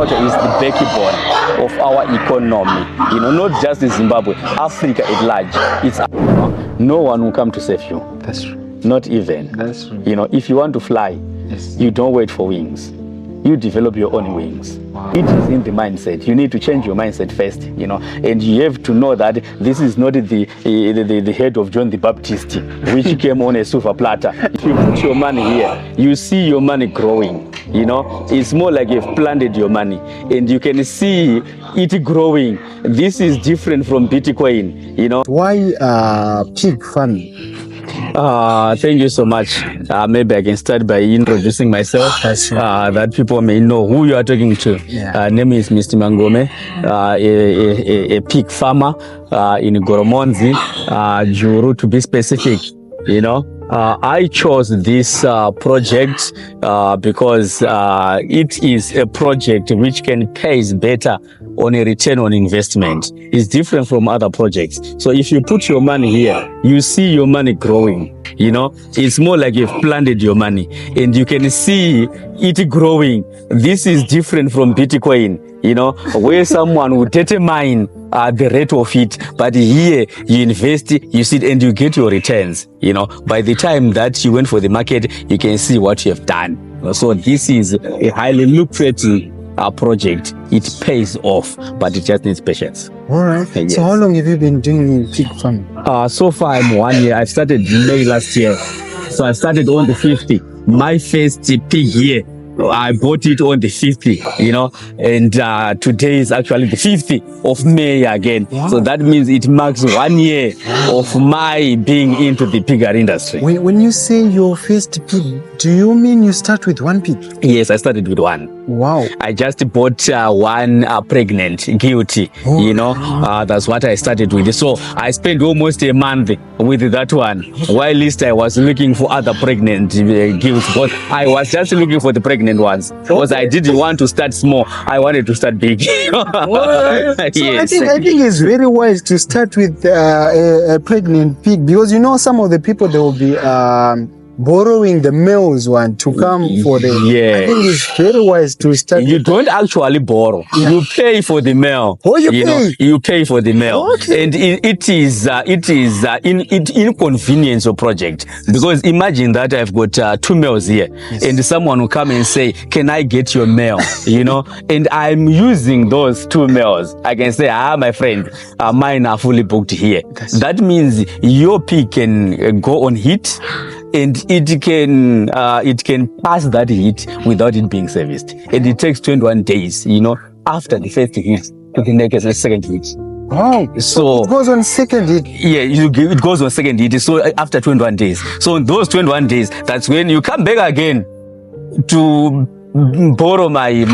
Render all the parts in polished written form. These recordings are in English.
agriculture is the backbone of our economy. Not just in Zimbabwe, Africa at large. It's no one will come to save you. That's true. Not even. That's true. If you want to fly, Yes. you don't wait for wings. You develop your own wings. Wow. It is in the mindset. You need to change your mindset first, and you have to know that this is not the head of John the Baptist, which came on a silver platter. If you put your money here, you see your money growing. It's more like you've planted your money, and you can see it growing. This is different from Bitcoin. Why pig farming? Thank you so much. Maybe I can start by introducing myself, that people may know who you are talking to. Yeah. Name is Mr. Mangome, a pig farmer in Goromonzi, Juru to be specific. I chose this project because it is a project which can pay better on a return on investment. It's different from other projects. So if you put your money here, you see your money growing. It's more like you've planted your money, and you can see it growing. This is different from Bitcoin, where someone would determine the rate of it, but here you invest, you see it, and you get your returns. By the time that you went for the market, you can see what you have done. So this is a highly lucrative project. It pays off, but it just needs patience. All right. Yes. So how long have you been doing pig farming? So far I'm 1 year. I started May last year. So I started on the 50th. My first pig here, I bought it on the 50th, and today is actually the 50th of May again. Wow. So that means it marks 1 year of my being into the piggery industry. When you say your first pig, do you mean you start with one pig? Yes, I started with one. Wow. I just bought one pregnant, guilty, that's what I started with. So I spent almost a month with that one, while least I was looking for other pregnant gilts, but I was just looking for the pregnant ones because I didn't want to start small. I wanted to start big. So Yes. I think it's very wise to start with a pregnant pig, because some of the people, they will be borrowing the males one to come for the. Yeah. I think it's very wise to start. You don't actually borrow. Yeah. You pay for the male. Oh, you pay? You pay for the male. Okay. And it is inconvenience of project, because imagine that I've got 2 males here, Yes. and someone will come and say, can I get your male? And I'm using those 2 males. I can say, my friend, mine are fully booked here. That means your pig can go on heat, and it can pass that heat without it being serviced. And it takes 21 days, after the first heat to the next second heat. Wow. So It goes on second hit. yeah, it goes on second heat. So after 21 days. So in those 21 days, that's when you come back again to borrow my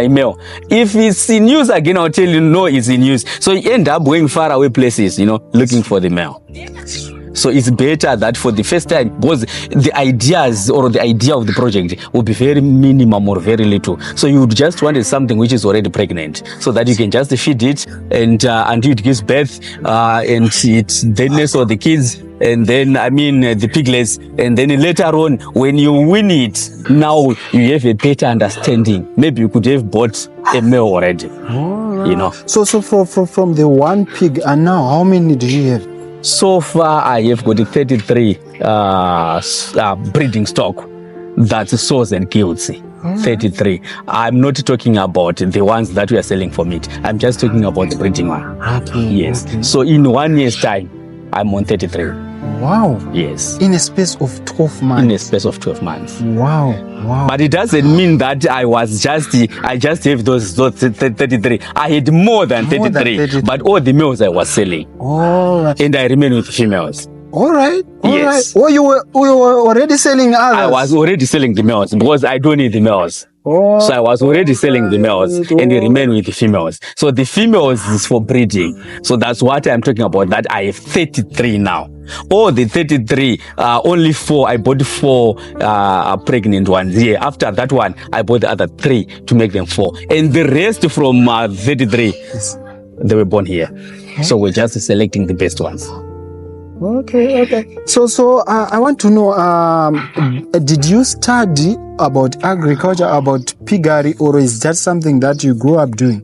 mail. If it's in use again, I'll tell you no, it's in use. So you end up going far away places, looking for the mail. So it's better that for the first time, because the ideas or the idea of the project will be very minimum or very little. So you just wanted something which is already pregnant, so that you can just feed it and until it gives birth, and it then nurse all the kids, and then the piglets, and then later on when you win it, now you have a better understanding. Maybe you could have bought a male already. So from the one pig, and now how many do you have? So far, I have got 33 breeding stock. That's sows and gilts. 33. I'm not talking about the ones that we are selling for meat. I'm just talking about the breeding one. Okay. Yes. Okay. So in 1 year's time, I'm on 33. Wow. Yes. In a space of 12 months. In a space of 12 months. Wow. Wow. But it doesn't mean that I just have those 33. I had more than 33, but all the males I was selling. All right. And I remain with females. All right. All Yes. right. Oh, you were already selling others. I was already selling the males because I don't need the males. Oh. So I was already selling the males and they remain with the females. So the females is for breeding. So that's what I'm talking about, that I have 33 now. All the 33, only 4, I bought 4 pregnant ones. Yeah, after that one, I bought the other 3 to make them 4. And the rest from 33, they were born here. So we're just selecting the best ones. Okay. So I want to know, did you study about agriculture, about piggery, or is that something that you grew up doing?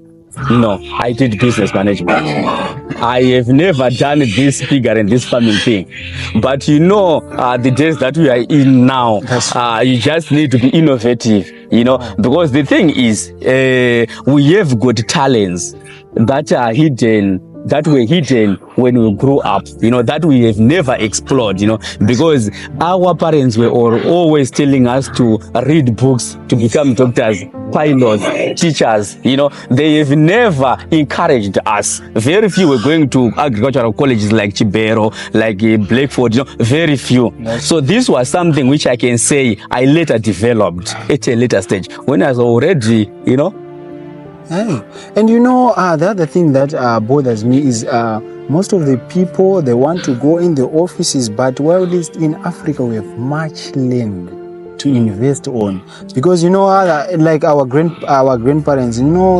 No, I did business management. I have never done this figure and this farming thing. But the days that we are in now, you just need to be innovative, because the thing is, we have got talents that are hidden, that were hidden when we grew up, that we have never explored, because our parents were always telling us to read books, to become doctors, pilots, teachers, they have never encouraged us. Very few were going to agricultural colleges like Chibero, like Blackford, very few. Yes. So this was something which I can say I later developed at a later stage when I was already, Hey. And the other thing that bothers me is most of the people, they want to go in the offices, but while in Africa we have much land to invest on, because like our grandparents,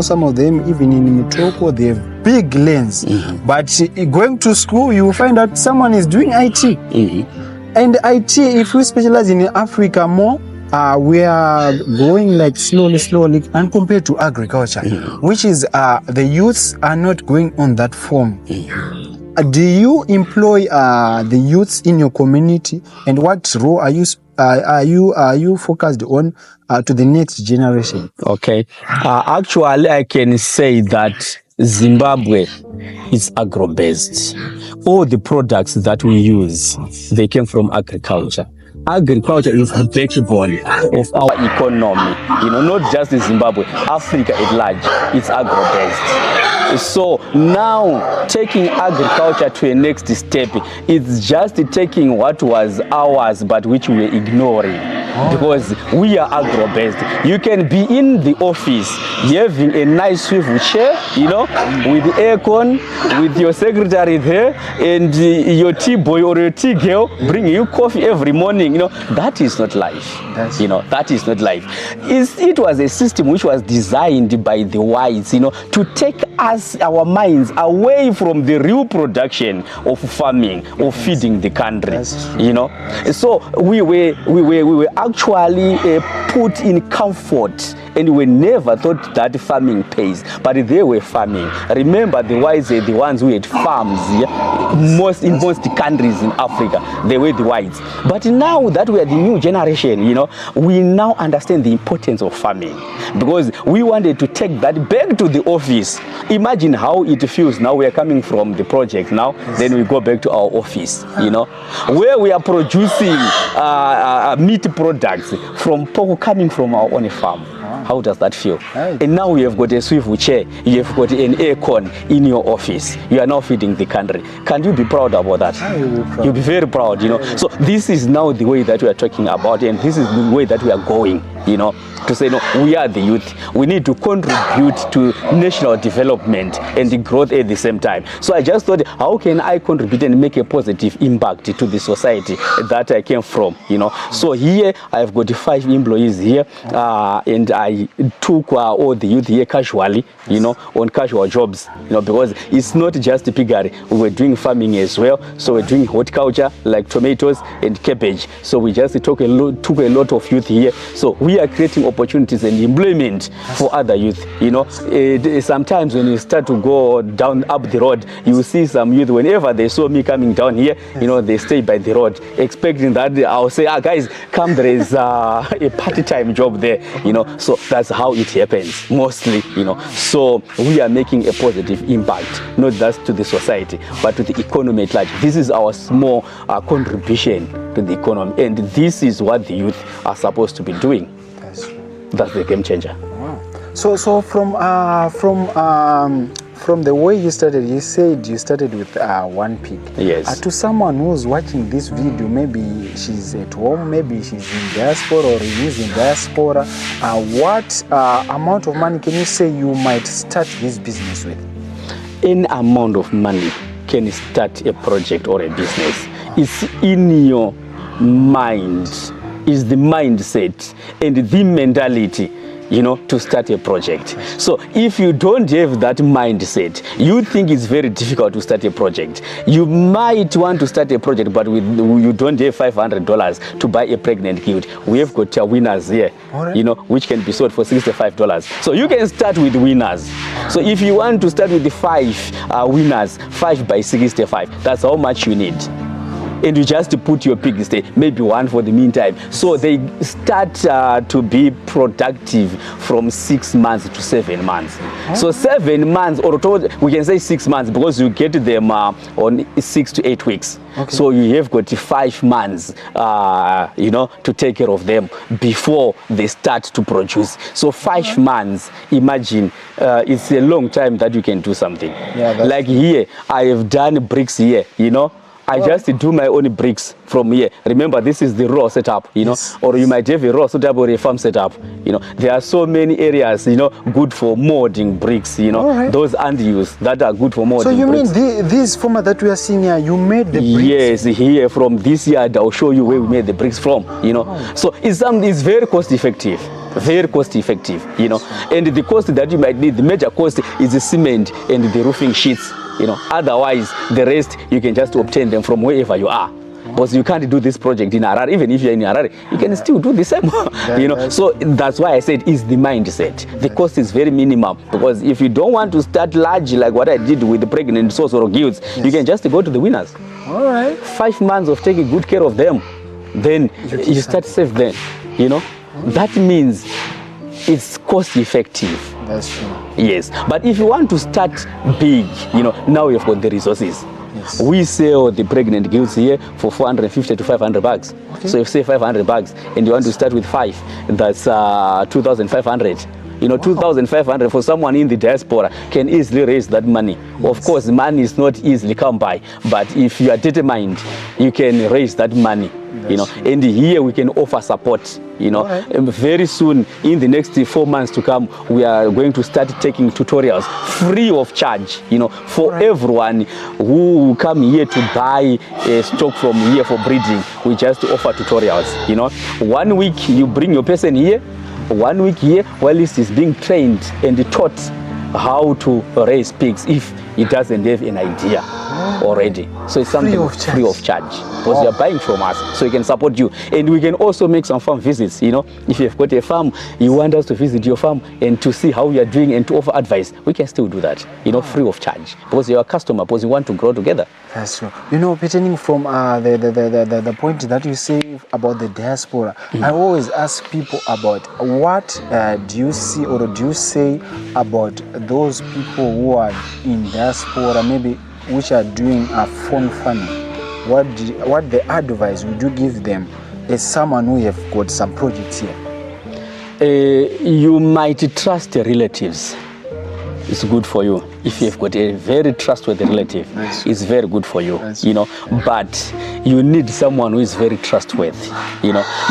some of them even in Mutoko, they have big lands. Mm-hmm. But going to school, you will find that someone is doing IT. Mm-hmm. And IT, if we specialize in Africa more, we are going like slowly, and compared to agriculture, mm-hmm. which is the youths are not going on that form. Mm-hmm. Do you employ the youths in your community, and what role are you focused on to the next generation? Okay, actually, I can say that Zimbabwe is agro-based. All the products that we use, they came from agriculture. Agriculture is the backbone of our economy, not just in Zimbabwe, Africa at large, it's agro-based. So now taking agriculture to a next step, it's just taking what was ours but which we were ignoring. Because we are agro-based. You can be in the office having a nice swivel chair, with aircon, with your secretary there, and your tea boy or your tea girl bringing you coffee every morning. That is not life. That is not life. It was a system which was designed by the whites, to take our minds away from the real production of farming, of feeding the country. So we were actually put in comfort, and we never thought that farming pays, but they were farming. Remember, the whites are the ones who had farms in most countries in Africa. They were the whites. But now that we are the new generation, we now understand the importance of farming, because we wanted to take that back to the office. Imagine how it feels now. We are coming from the project now, then we go back to our office, where we are producing meat products from pork coming from our own farm. How does that feel? Hey. And now you have got a swivel chair, you have got an aircon in your office. You are now feeding the country. Can you be proud about that? You'll be very proud, So this is now the way that we are talking about, and this is the way that we are going, to say, no, we are the youth. We need to contribute to national development and the growth at the same time. So I just thought, how can I contribute and make a positive impact to the society that I came from, So here I've got 5 employees here, and I took all the youth here casually, on casual jobs, because it's not just piggery. We were doing farming as well. So we're doing horticulture like tomatoes and cabbage. So we just took a lot of youth here. So we are creating opportunities and employment for other youth. Sometimes when you start to go up the road, you see some youth, whenever they saw me coming down here, they stay by the road, expecting that I'll say, guys, come, there is a part-time job there, So that's how it happens mostly, So we are making a positive impact, not just to the society, but to the economy at large. This is our small contribution to the economy, and this is what the youth are supposed to be doing. That's the game changer. Wow. So from the way you started, you said you started with 1 pig. Yes. To someone who's watching this video, maybe she's at home, maybe she's in diaspora or is in diaspora, what amount of money can you say you might start this business with? Any amount of money can start a project or a business. It's in your mind. Is the mindset and the mentality, to start a project. So if you don't have that mindset, you think it's very difficult to start a project. You might want to start a project, but you don't have $500 to buy a pregnant gift. We have got winners here, which can be sold for $65. So you can start with winners. So if you want to start with the 5 winners, 5 by 65, that's how much you need. And you just put your pigs there, maybe 1 for the meantime. So they start to be productive from 6 months to 7 months. So 7 months, or we can say 6 months, because you get them on 6 to 8 weeks. So you have got 5 months, to take care of them before they start to produce. So 5 months, imagine, it's a long time that you can do something. Like here, I have done bricks here, I just do my own bricks from here. Remember, this is the raw setup, or you might have a raw setup or a farm setup. There are so many areas, good for molding bricks, those unused that are good for molding bricks. So you mean this format that we are seeing here, you made the bricks? Yes, here from this yard, I'll show you where we made the bricks from, So it's very cost effective. Very cost effective, and the cost that you might need, the major cost is the cement and the roofing sheets, Otherwise, the rest you can just obtain them from wherever you are. Because you can't do this project in Harare. Even if you're in Harare, you can still do the same. So that's why I said it's the mindset. The cost is very minimal, because if you don't want to start large like what I did with the pregnant source or guilds, you can just go to the winners. 5 months of taking good care of them, then you start safe. Then that means it's cost effective. That's true. Yes, but if you want to start big, now you've got the resources. We sell the pregnant guilds here for $450 to $500. So if you say $500 and you want to start with 5, that's 2,500. 2,500 for someone in the diaspora can easily raise that money. Of course, money is not easily come by, but if you are determined, you can raise that money. And here we can offer support. Very soon, in the next 4 months to come, we are going to start taking tutorials free of charge, for everyone who come here to buy stock from here for breeding. We just offer tutorials. 1 week you bring your person here, 1 week here, while he is being trained and taught how to raise pigs if he doesn't have an idea already. So it's something free of charge, because you are buying from us, so we can support you. And we can also make some farm visits. If you've got a farm, you want us to visit your farm and to see how we are doing and to offer advice, we can still do that, free of charge, because you're a customer, because you want to grow together. That's true. Pertaining from the point that you say about the diaspora, I always ask people about what do you see or do you say about those people who are in diaspora, maybe which are doing a phone farming. What the advice would you give them as someone who have got some projects here? You might trust the relatives. It's good for you. If you've got a very trustworthy relative, it's very good for you, but you need someone who is very trustworthy,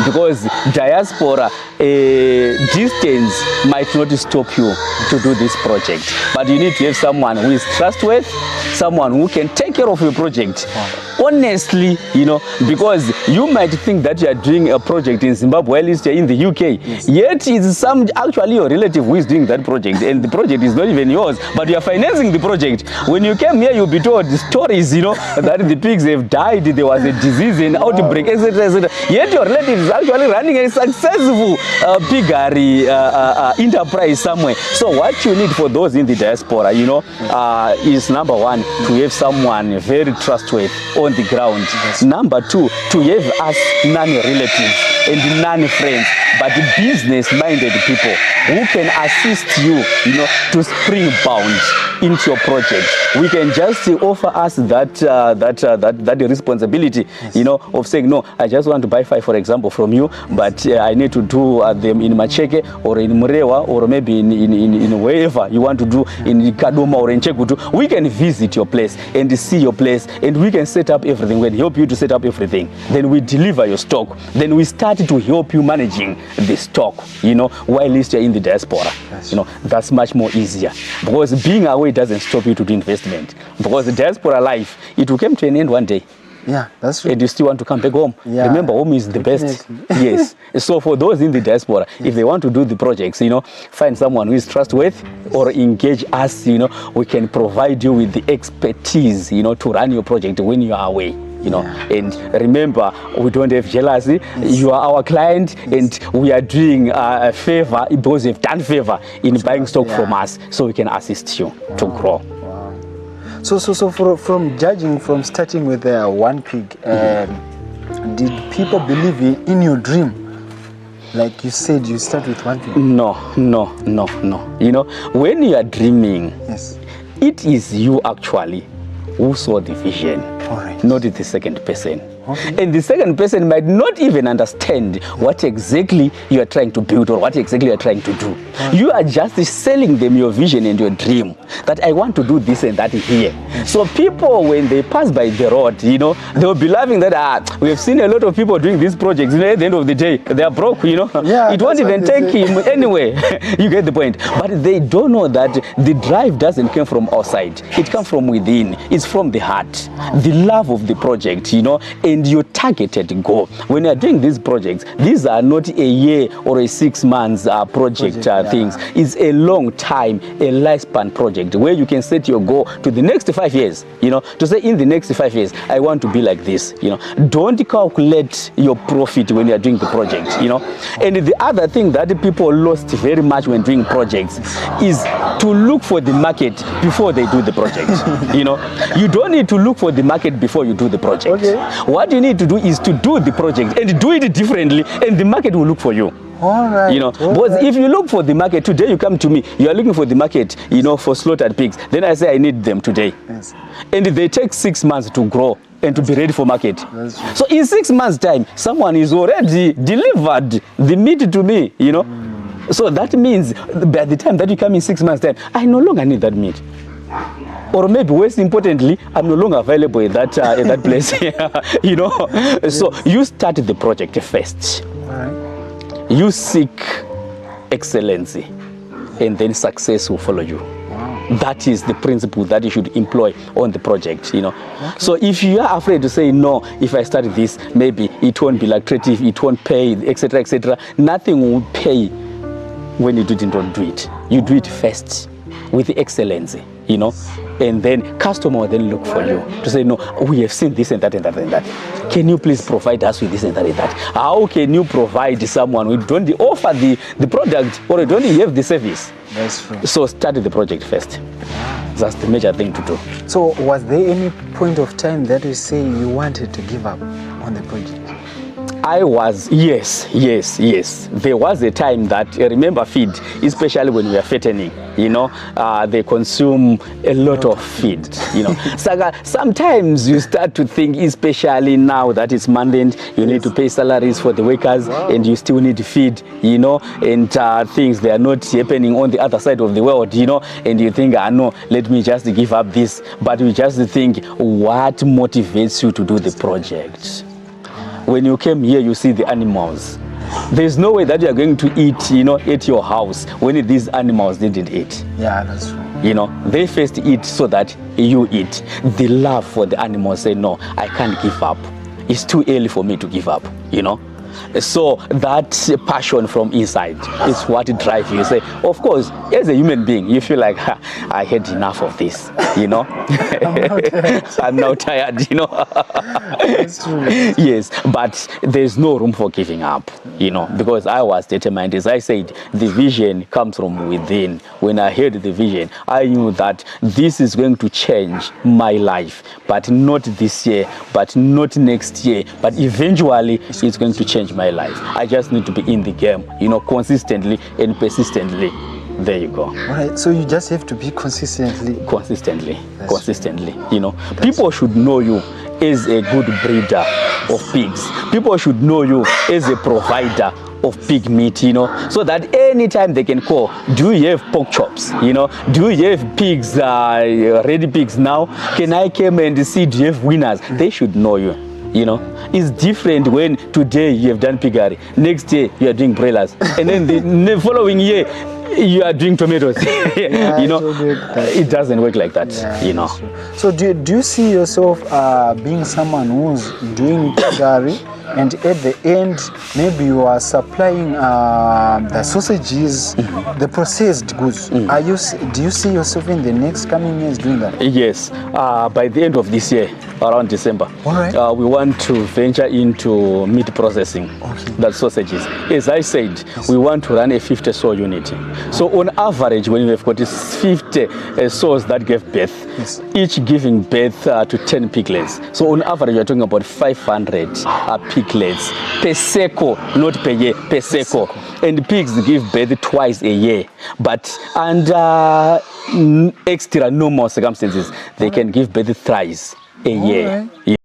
because diaspora distance might not stop you to do this project, but you need to have someone who is trustworthy, someone who can take care of your project. Honestly, because you might think that you are doing a project in Zimbabwe, at least you're in the UK, yet it's actually your relative who is doing that project, and the project is not even yours, but you are financing the project. When you came here, you'll be told the stories, that the pigs have died, there was a disease, an outbreak, etc., etc. Yet your relative is actually running a successful piggery enterprise somewhere. So what you need for those in the diaspora, is number 1, to have someone very trustworthy on the ground. Number 2, to have us non-relatives and non-friends, but business-minded people who can assist you, to springbound into your project. We can just offer us that responsibility, of saying, no, I just want to buy 5, for example, from you, but I need to do them in Macheke or in Murewa or maybe in wherever you want to do, in Kadoma or in Chekutu. We can visit your place and see your place, and we can set up everything. We can help you to set up everything. Then we deliver your stock. Then we start to help you managing the stock, while you're in the diaspora. That's much more easier, because being away doesn't stop you to do investment, because the diaspora life, it will come to an end one day. Yeah, that's true. And you still want to come back home. Yeah, Remember, home is the best. definitely. Yes. So for those in the diaspora, if they want to do the projects, find someone who is trustworthy or engage us, we can provide you with the expertise, to run your project when you are away. And remember, we don't have jealousy. You are our client, and we are doing a favor because you've done favor in buying stock from us, so we can assist you to grow. Wow. So from judging, from starting with one pig, did people believe in your dream? Like you said, you start with one pig. No. When you are dreaming, Yes. it is you actually who saw the vision. All right. Not the second person. Okay. And the second person might not even understand what exactly you are trying to build or what exactly you are trying to do. You are just selling them your vision and your dream, that I want to do this and that here. So people, when they pass by the road, they will be laughing that we have seen a lot of people doing these projects. At the end of the day, they are broke. Yeah, it won't even take him anyway. You get the point. But they don't know that the drive doesn't come from outside. It comes from within. It's from the heart, the love of the project, and your targeted goal. When you are doing these projects, these are not a year or a 6 months project things. It's a long time, a lifespan project where you can set your goal to the next 5 years, to say in the next 5 years, I want to be like this, Don't calculate your profit when you are doing the project, And the other thing that people lost very much when doing projects is to look for the market before they do the project, You don't need to look for the market before you do the project. Okay. What you need to do is to do the project and do it differently, and the market will look for you. All right. Because if you look for the market today, you come to me, you are looking for the market, for slaughtered pigs. Then I say I need them today. Yes. And they take 6 months to grow and to be ready for market. That's true. So in 6 months' time, someone is already delivered the meat to me, So that means by the time that you come in 6 months' time, I no longer need that meat. Or maybe, most importantly, I'm no longer available in that place. So you start the project first. All right. You seek excellency, and then success will follow you. Wow. That is the principle that you should employ on the project. Okay. So if you are afraid to say no, if I start this, maybe it won't be lucrative, it won't pay, etc., etc. Nothing will pay when you don't do it. You do it first with excellency. And then customer will then look for you to say, no, we have seen this and that and that and that. Can you please provide us with this and that and that? How can you provide someone who don't offer the product or you don't have the service? That's true. So start the project first. That's the major thing to do. So was there any point of time that you say you wanted to give up on the project? Yes. There was a time that, remember feed, especially when we are fattening, they consume a lot of feed, So sometimes you start to think, especially now that it's month end, you need to pay salaries for the workers, and you still need feed, and things, they are not happening on the other side of the world, and you think, no, let me just give up this. But you just think, what motivates you to do the project? When you came here, you see the animals. There's no way that you are going to eat, at your house when these animals didn't eat. Yeah, that's true. They first eat so that you eat. The love for the animals say, no, I can't give up. It's too early for me to give up, So that passion from inside is what drives you. You say, of course, as a human being, you feel like, I had enough of this, I'm now tired, That's true. Yes, but there's no room for giving up, because I was determined. As I said, the vision comes from within. When I heard the vision, I knew that this is going to change my life, but not this year, but not next year, but eventually it's going to change my life. I just need to be in the game, consistently and persistently. There you go. All right. So you just have to be consistently. People should know you as a good breeder of pigs. People should know you as a provider of pig meat, so that anytime they can call, do you have pork chops? Do you have pigs, ready pigs now? Can I come and see, do you have winners? They should know you. It's different when today you have done piggery, next year you are doing broilers, and then the following year you are doing tomatoes. Yeah, You know, it doesn't work like that. Yeah, You know. that's true. So do you see yourself being someone who's doing piggery, and at the end maybe you are supplying the sausages, the processed goods? Do you see yourself in the next coming years doing that? Yes, by the end of this year, around December, All right. we want to venture into meat processing. That's sausages. As I said, we want to run a 50 sow unit. So on average, when you have got 50 sows that give birth, each giving birth to 10 piglets. So on average, you're talking about 500 piglets per seco, not per year, per seco. And pigs give birth twice a year. But under extra normal circumstances, they can give birth thrice a year. Right.